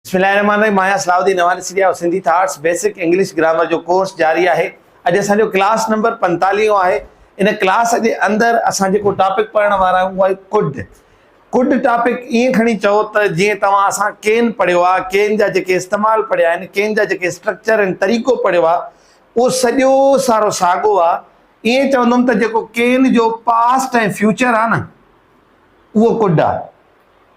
बिस्मिल्लाहिर्रहमानिर्रहीम। मां सलाउद्दीन नवानी सिरिया Sindhi thoughts basic English grammar जो कोर्स जारी है। अॼु असांजो क्लास नंबर 45 आहे। इन क्लास जे अंदरि असां जेको टॉपिक पढ़ण वारा आहियूं उहो आहे कुड। कुड टॉपिक ईअं खणी चओ त जीअं तव्हां असां केन पढ़ियो आहे, केन जा जेके इस्तेमालु पढ़िया आहिनि, केन जा जेके स्ट्रक्चर ऐं तरीक़ो पढ़ियो आहे उहो सॼो सारो साॻियो आहे। ईअं चवंदुमि त जेको केन जो पास्ट ऐं फ्यूचर आहे न उहो कुड आहे।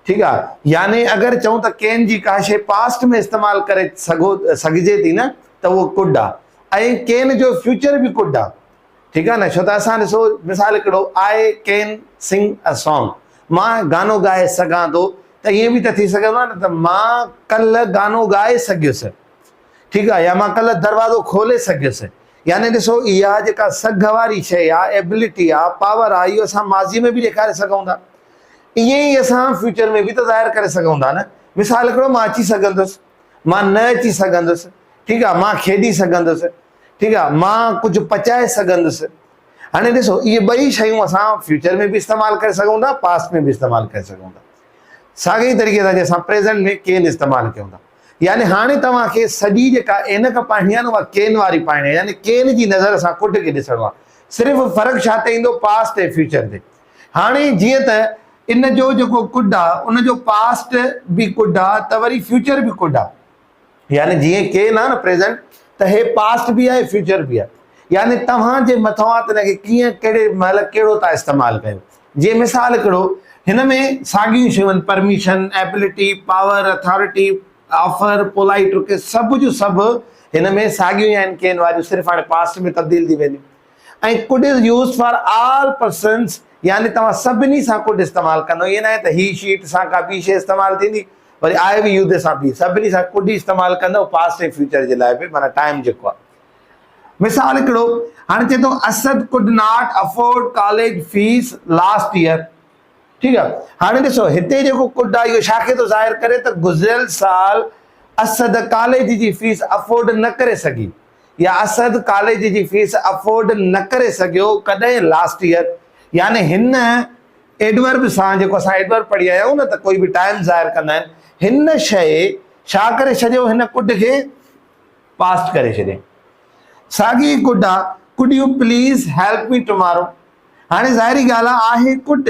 ठीक है, यानी अगर चऊं त केन जी का शे पास्ट में इस्तेमाल करे सघिजे थी न त वो कुड आहे ऐं केन जो फ्यूचर भी कुड आहे। ठीक है न, छो त असां ॾिसो मिसाल हिकिड़ो I can sing a song, मां गानो गाए सघां थो, त ईअं बि त थी सघंदो आहे न त मां कल्ह गानो गाए सघियुसि। ठीक आहे, या मां कल्ह दरवाज़ो खोले सघियुसि। यानी ॾिसो इहा जेका सघ वारी शइ आहे, एबिलिटी आहे, पावर आहे, इहो असां माज़ी में बि ॾेखारे सघूं था, ईअं ई असां फ्यूचर में बि त ज़ाहिर करे सघूं था न। मिसाल हिकिड़ो मां अची सघंदुसि, मां न अची सघंदुसि, ठीकु आहे, मां खेॾी सघंदुसि, ठीकु आहे, मां कुझु पचाए सघंदुसि। हाणे ॾिसो इहे ॿई शयूं असां फ्यूचर में बि इस्तेमालु करे सघूं था, पास्ट में बि इस्तेमालु करे सघूं था। साॻे तरीक़े सां असां प्रेज़ेंट में केन इस्तेमालु कयूं था। यानी हाणे तव्हांखे सॼी जेका एनक पाइणी आहे न उहा केन वारी पाइणी आहे, यानी केन जी नज़र सां कुड खे ॾिसणो आहे। सिर्फ़ु फ़र्क़ु छा ते ईंदो, पास्ट ऐं फ्यूचर ते। हाणे जीअं त इन जो जेको कुड आहे उन जो पास्ट भी कुड आहे त वरी फ्यूचर भी कुड आहे। यानी जीअं केन आहे न प्रेज़ेंट, त हे पास्ट भी आहे, फ्यूचर भी आहे। यानी तव्हांजे मथां आहे त हिनखे कीअं कहिड़े महिल कहिड़ो था इस्तेमालु कयो। जीअं मिसाल हिकिड़ो हिन में साॻियूं शयूं आहिनि, permission, ability, power, authority, offer, polite request, सभु जो सभु हिन में साॻियूं ई आहिनि केन वारियूं, सिर्फ़ु हाणे पास्ट में तब्दील थी वेंदियूं। ऐं could is use for all persons, यानी तव्हां सभिनी सां कुड इस्तेमालु कंदो। ईअं न आहे त ही शीट सां का ॿी शइ इस्तेमालु थींदी, वरी आए बि यूदे सां बि सभिनी सां कुड ई इस्तेमालु कंदो, पास्ट ऐं फ्यूचर जे लाइ बि, माना टाइम जेको आहे। मिसाल हिकिड़ो हाणे चए थो Asad could not afford college fees last year. ठीकु आहे, हाणे ॾिसो हिते जेको कुड आहे इहो छा खे थो ज़ाहिर करे त गुज़िरियल साल असद कॉलेज जी फीस अफोर्ड न करे सघी, या असद कॉलेज जी फीस अफोर्ड न करे सघियो कॾहिं, लास्ट ईयर। यानी हिन एडवर्ब सां, जेको असां एडवर्ब पढ़ी आया आहियूं न त कोई बि टाइम ज़ाहिर कंदा आहिनि, हिन शइ छा करे छॾियो, हिन कुड खे पास्ट करे छॾियईं। साॻी कुड आहे, could U please help me tomorrow. हाणे ज़ाहिरी ॻाल्हि आहे कुड,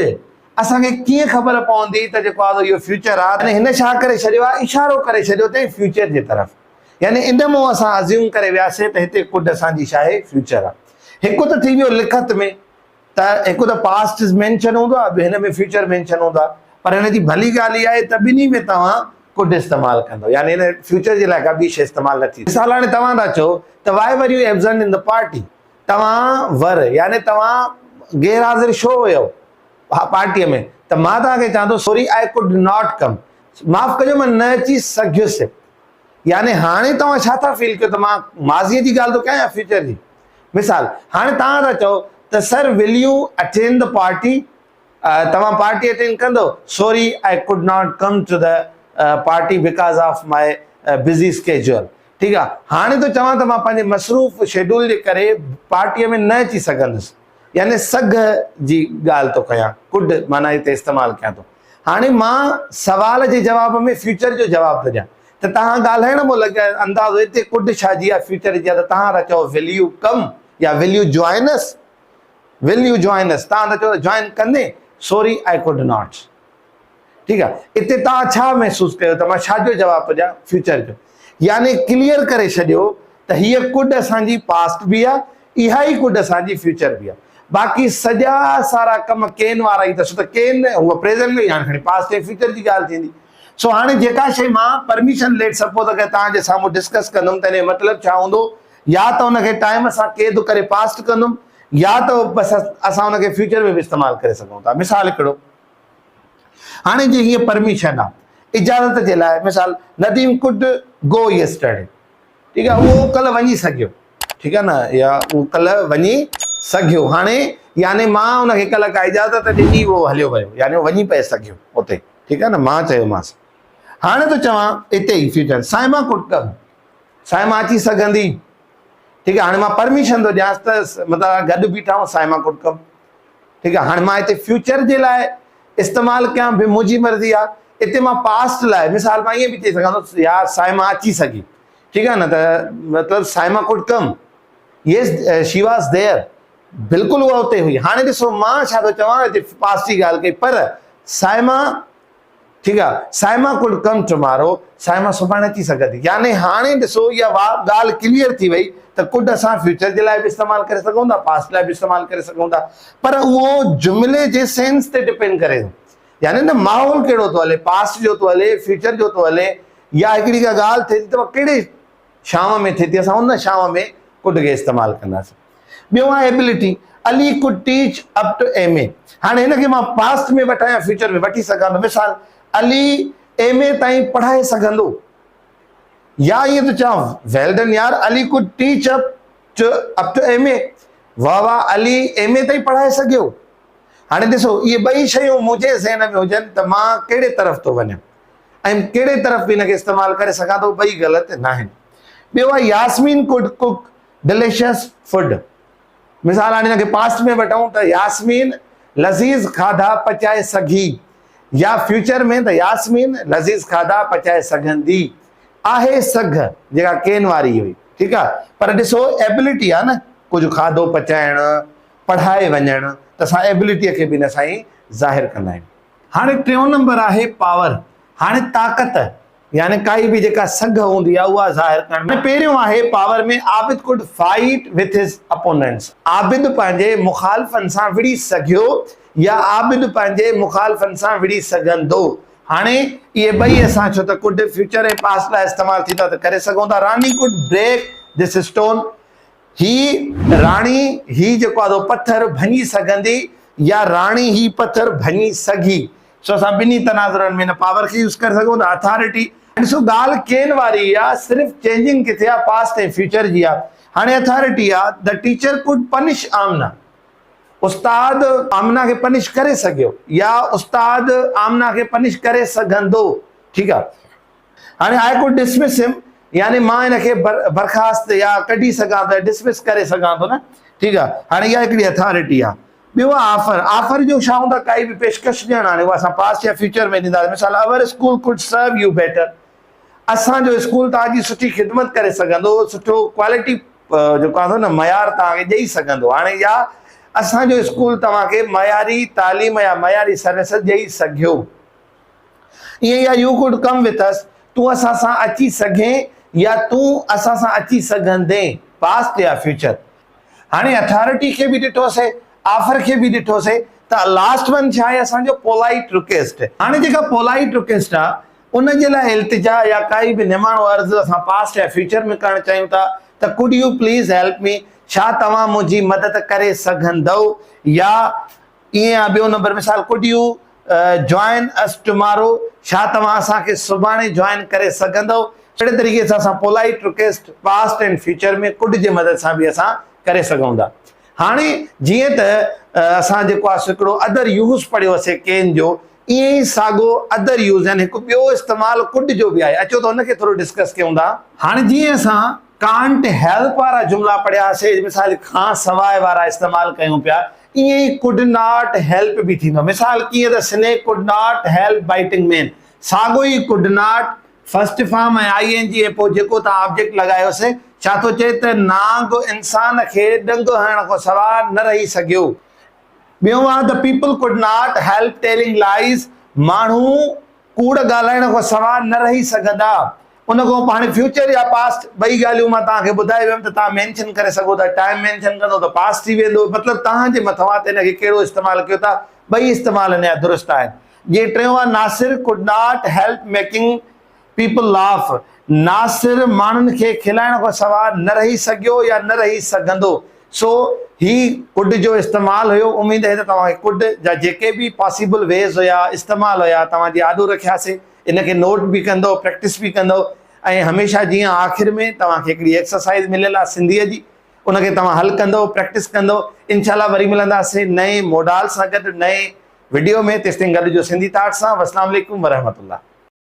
असांखे कीअं ख़बर पवंदी त जेको आहे इहो फ्यूचर आहे। हिन छा करे छॾियो आहे, इशारो करे छॾियो अथई फ्यूचर जे तरफ़। यानी इन मां असां अज़्यूम करे वियासीं त हिते कुड असांजी छा आहे, फ्यूचर आहे। हिकु त थी वियो लिखत में, त हिकु त पास्ट मेंशन हूंदो आहे, हिन में फ्यूचर मेंशन हूंदो आहे, पर हिन जी भली ॻाल्हि इहा आहे त ॿिन्ही में तव्हां कुड इस्तेमालु कंदो, यानी हिन फ्यूचर जे लाइ का ॿी शइ इस्तेमालु न थी। मिसाल हाणे तव्हां था चओ त why were you absent in the party, तव्हां वर यानी तव्हां गैर हाज़िर छो हुयो पार्टीअ में, त मां तव्हांखे चवां थो sorry I could not come, माफ़ु कजो मां न अची सघियुसि। यानी हाणे तव्हां छा था फील कयो त मां माज़ीअ जी ॻाल्हि थो कयां या फ्यूचर जी। मिसाल हाणे तव्हां था चओ त sir will U attend the party, तव्हां पार्टी अटेंड कंदो, sorry I could not come to the party because of my busy schedule. ठीकु आहे, हाणे तो चवां त मां पंहिंजे मसरूफ़ शेड्यूल जे करे पार्टीअ में न अची सघंदुसि, यानी सघ जी ॻाल्हि थो कयां, कुड माना हिते इस्तेमालु कयां थो। हाणे मां सवाल जे जवाब में फ्यूचर जो जवाब थो ॾियां, त तव्हां ॻाल्हाइण मां लॻे अंदाज़ो हिते कुड छा जी आहे, फ्यूचर जी आहे। त तव्हां था चओ विल यू कम या विल यू जॉइन अस, विल यू जॉइन अस, तव्हां था चओ जॉइन कंदे, सॉरी आई कुड नॉट। ठीकु आहे, हिते तव्हां छा महसूसु कयो त मां छा जो जवाबु थो ॾियां, फ्यूचर जो। यानी क्लियर करे छॾियो त हीअ कुड असांजी पास्ट बि आहे, इहा ई कुड असांजी फ्यूचर बि आहे। बाक़ी सॼा सारा कम केन वारा ई अथसि, त केन उहा प्रेज़ेंट में, हाणे पास्ट ऐं फ्यूचर जी ॻाल्हि थींदी। सो हाणे जेका शइ मां परमिशन लेट सपोज़ अगरि तव्हांजे साम्हूं डिस्कस कंदुमि त हिन जो मतिलबु छा हूंदो, या त हुनखे टाइम सां क़ैद करे पास्ट कंदुमि, या त बसि असां हुनखे फ्यूचर में बि इस्तेमालु करे सघूं था। मिसाल हिकिड़ो हाणे जीअं हीअ परमिशन आहे इजाज़त जे लाइ, मिसाल नदीम कुड गो यस्टरडे, ठीकु आहे, उहो कल्ह वञी सघियो, ठीकु आहे न, या उहो कल्ह वञी सघियो। हाणे यानी मां हुनखे कल्ह का इजाज़त ॾिनी, उहो हलियो वियो, यानी उहो वञी पए सघियो उते। ठीकु आहे न, मां चयोमांसि। हाणे तो चवां हिते ई फ्यूचर, साइमा कुड कम, साइमा अची सघंदी। ठीकु आहे, हाणे मां परमिशन थो ॾियांसि त मतिलबु गॾु बीठा साइमा कुड कम। ठीकु आहे, हाणे मां हिते फ्यूचर जे लाइ इस्तेमालु कयां, बि मुंहिंजी मर्ज़ी आहे। इते मां पास्ट लाइ मिसाल मां ईअं बि चई सघां थो यार साइमा अची सघी, ठीकु आहे न, त मतिलबु Saima could come, yes she was there, बिल्कुलु उहा उते हुई। हाणे ॾिसो मां छा थो चवां, हिते पास्ट जी ॻाल्हि कई, पर साइमा, ठीकु आहे, Saima could come tomorrow, Saima सुभाणे अची सघंदी, यानी हाणे ॾिसो इहा ॻाल्हि क्लियर थी वई त कुड असां फ्यूचर जे लाइ बि इस्तेमालु करे सघूं था, पास्ट लाइ बि इस्तेमालु करे सघूं था, पर उहो जुमिले जे सेंस ते डिपेंड करे थो, यानी न माहौल कहिड़ो थो हले, पास्ट जो थो हले, फ्यूचर जो थो हले, या हिकिड़ी का ॻाल्हि थिए थी त कहिड़े शाम में थिए थी, असां उन शाम में कुड खे इस्तेमालु कंदासीं। ॿियो आहे ability, Ali could teach up to MA। हाणे हिनखे मां पास्ट में वठां या फ्यूचर में वठी सघां थो, मिसाल अली MA ताईं पढ़ाए सघंदो, या ईअं थो चवां वेल डन यार, Ali could teach up to MA, वाह वाह, अली MA ताईं पढ़ाए सघियो। हाणे ॾिसो इहे ॿई शयूं मुंहिंजे ज़हन में हुजनि त मां कहिड़े तरफ़ थो वञा ऐं कहिड़े तरफ़ बि हिनखे इस्तेमालु करे सघां थो, ॿई ग़लति न आहिनि। ॿियो आहे Yasmin could cook delicious food. मिसाल हाणे हिनखे पास्ट में वठूं त यास्मीन लज़ीज़ खाधा पचाए सघी, या फ्यूचर में त यास्मीन लज़ीज़ खाधा पचाए सघंदी। आहे सघ जेका केन वारी हुई, ठीकु आहे, पर ॾिसो एबिलिटी आहे न, कुझु खाधो पचाइणु, पढ़ाए वञणु, त असां एबिलिटीअ खे बि हिन सां ई ज़ाहिर कंदा आहियूं। हाणे टियों नंबर आहे पावर। हाणे ताक़त यानी काई बि जेका सघ हूंदी आहे उहा ज़ाहिर करणु। पहिरियों आहे पावर में आबिद कुड फाइट विथ हिज अपोनेंट्स। आबिद पंहिंजे मुखालफ़नि सां विड़ी सघियो या आबिद पंहिंजे मुखालफ़नि सां विड़ी सघंदो। हाणे इहे ॿई असां छो त कुड फ्यूचर ऐं पास्ट लाइ इस्तेमालु थींदा त करे सघूं था। रानी कुड ब्रेक दिस स्टोन, ही राणी ही जेको आहे पत्थर भञी सघंदी या राणी ही पत्थर भञी सघी। सो असां ॿिन्ही तनाज़ुरनि में हिन पावर खे यूज़ करे सघूं था। अथॉरिटी, ॾिसो ॻाल्हि केन वारी आहे, सिर्फ़ु चेंजिंग किथे आहे, पास्ट ऐं फ्यूचर जी आहे। हाणे अथॉरिटी आहे, द टीचर कुड पनिश आमना, उस्ताद आमना खे पनिश करे सघियो या उस्ताद आमना खे पनिश करे सघंदो, ठीकु आहे। हाणे आई कुड डिसमिस हिम, यानी मां हिनखे बर्खास्त या कढी सघां थो, डिसमिस करे सघां थो न, ठीकु आहे। हाणे इहा हिकिड़ी अथॉरिटी आहे। ॿियो आहे ऑफर। ऑफर जो छा हूंदा, काई बि पेशकश ॾियणु, हाणे उहा असां पास्ट या फ्यूचर में ॾींदासीं। मिसाल our school could serve you better, असांजो स्कूल तव्हांजी सुठी ख़िदमत करे सघंदो, सुठो क्वालिटी जेको आहे न मयार तव्हांखे ॾेई सघंदो। हाणे या असांजो स्कूल तव्हांखे मयारी तालीम या मयारी सर्विस ॾेई सघियो। ईअं या U could come with us, तूं असां सां अची सघे या तूं असां सां अची सघंदे, पास्ट या फ्यूचर। हाणे अथॉरिटी खे बि ॾिठोसीं, ऑफर खे बि ॾिठोसीं, त लास्ट वन छा आहे असांजो पोलाइट रिक्वेस्ट। हाणे जेका पोलाइट रिक्वेस्ट आहे उनजे लाइ इल्तिजा या काई बि निमाणो अर्ज़ु असां पास्ट या फ्यूचर में करणु चाहियूं था त could U please help me, छा तव्हां मुंहिंजी मदद करे सघंदव, या ईअं आहे। ॿियो नंबर मिसाल could U join us tomorrow, छा तव्हां असांखे सुभाणे जॉइन करे सघंदव। अहिड़े तरीक़े सां असां polite request past and future में कुड जे मदद सां बि असां करे सघूं था। हाणे जीअं त असां जेको आहे हिकिड़ो अदर यूज़ पढ़ियोसीं केन जो, ईअं ई साॻियो अदर यूज़ यानी हिकु ॿियो इस्तेमालु कुड जो बि आहे। अचो त हुनखे थोरो डिस्कस कयूं था। हाणे जीअं असां कांट हेल्प वारा जुमिला पढ़ियासीं, मिसाल खां सवाइ वारा इस्तेमालु कयूं पिया, ईअं ई कुड नॉट हेल्प बि थींदो। मिसाल कीअं त snake could not help biting man, साॻियो ई कुड नॉट फर्स्ट फॉर्म ऐं ING ऐं पोइ जेको तव्हां ऑब्जेक्ट लॻायोसीं, छा थो चए त नांग इंसान खे ॾंग हणण खां सवाइ न रही सघियो। ॿियो आहे the people could not help telling lies, माण्हू कूड़ ॻाल्हाइण खां सवाइ न रही सघंदा। उन खां हाणे फ्यूचर या पास्ट ॿई ॻाल्हियूं मां तव्हांखे ॿुधाए वियुमि त तव्हां मेंशन करे सघो था। टाइम मेंशन कंदो त पास्ट थी वेंदो, मतिलबु तव्हांजे मथां आहे त हिनखे कहिड़ो इस्तेमालु कयो था। ॿई इस्तेमालु हिन जा दुरुस्त आहिनि। जीअं टियों आहे Nasir could not help making people laugh, Nasir माण्हुनि खे खिलाइण खां सवाइ न रही सघियो या न रही सघंदो। सो ही कुड जो इस्तेमालु हुयो। उमेद आहे त तव्हांखे कुड जा जेके बि पॉसिबल वेज़ हुया, इस्तेमालु हुया, तव्हां यादि रखियासीं। इनखे नोट बि कंदो, प्रैक्टिस बि कंदो, ऐं हमेशह जीअं आख़िर में तव्हांखे हिकिड़ी एक्सरसाइज़ मिलियल आहे सिंधीअ जी, उनखे तव्हां हल कंदो, प्रैक्टिस कंदो। इंशाल्लाह वरी मिलंदासीं नए मोडाल सां गॾु नए वीडियो में। तेसिताईं गॾिजो सिंधी थाट्स सां। अस्सलाम वालेकुम वरहमतुल्लाह।